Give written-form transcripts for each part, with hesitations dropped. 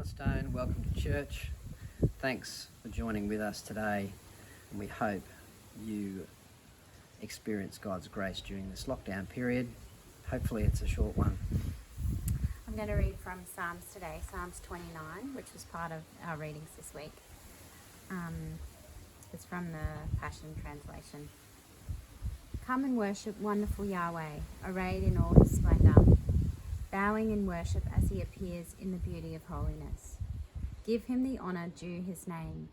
Cornerstone. Welcome to church. Thanks for joining with us today, and we hope you experience God's grace during this lockdown period. Hopefully it's a short one. I'm going to read from Psalms today, Psalms 29, which was part of our readings this week. It's from the Passion Translation. Come and worship wonderful Yahweh, arrayed in all his splendour, bowing in worship as he appears in the beauty of holiness. Give him the honour due his name.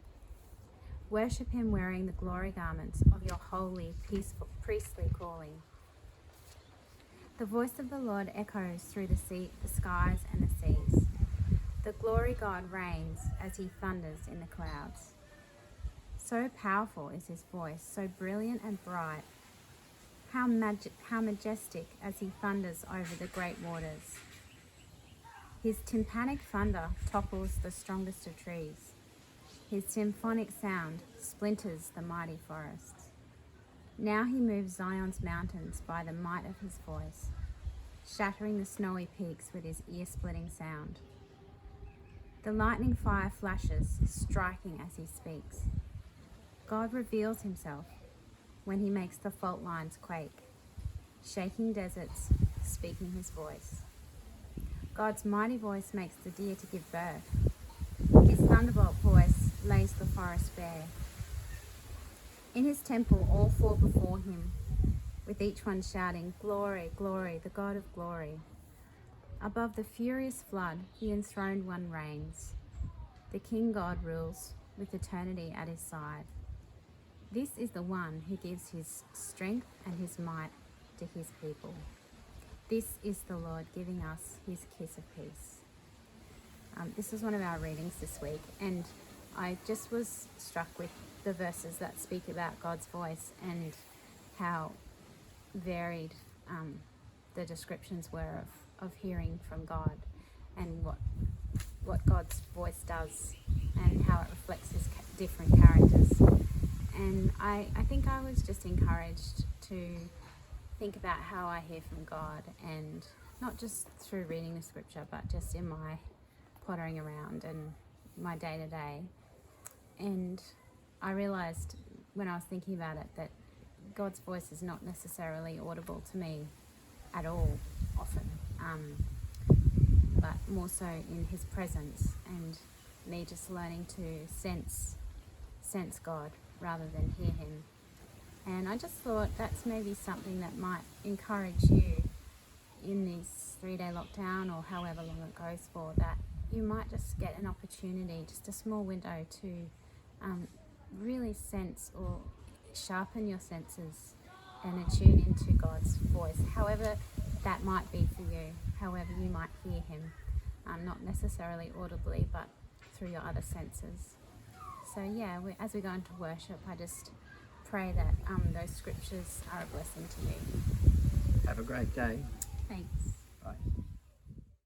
Worship him wearing the glory garments of your holy, peaceful, priestly calling. The voice of the Lord echoes through the skies and the seas. The glory God reigns as he thunders in the clouds. So powerful is his voice, so brilliant and bright. How majestic as he thunders over the great waters. His tympanic thunder topples the strongest of trees. His symphonic sound splinters the mighty forests. Now he moves Zion's mountains by the might of his voice, shattering the snowy peaks with his ear-splitting sound. The lightning fire flashes, striking as he speaks. God reveals himself when he makes the fault lines quake, shaking deserts, speaking his voice. God's mighty voice makes the deer to give birth. His thunderbolt voice lays the forest bare. In his temple all fall before him, with each one shouting, "Glory, glory, the God of glory." Above the furious flood, the enthroned one reigns. The King God rules, with eternity at his side. This is the one who gives his strength and his might to his people. This is the Lord giving us his kiss of peace. This was one of our readings this week, and I just was struck with the verses that speak about God's voice and how varied the descriptions were of hearing from God and what God's voice does and how it reflects his different characters. And I think I was just encouraged to think about how I hear from God, and not just through reading the scripture, but just in my pottering around and my day-to-day. And I realised when I was thinking about it that God's voice is not necessarily audible to me at all often, but more so in his presence, and me just learning to sense God rather than hear him. And I just thought that's maybe something that might encourage you in this 3-day lockdown or however long it goes for, that you might just get an opportunity, just a small window to really sense or sharpen your senses and attune into God's voice, however that might be for you, however you might hear him, not necessarily audibly, but through your other senses. So yeah, as we go into worship, I just pray that those scriptures are a blessing to you. Have a great day. Thanks. Bye.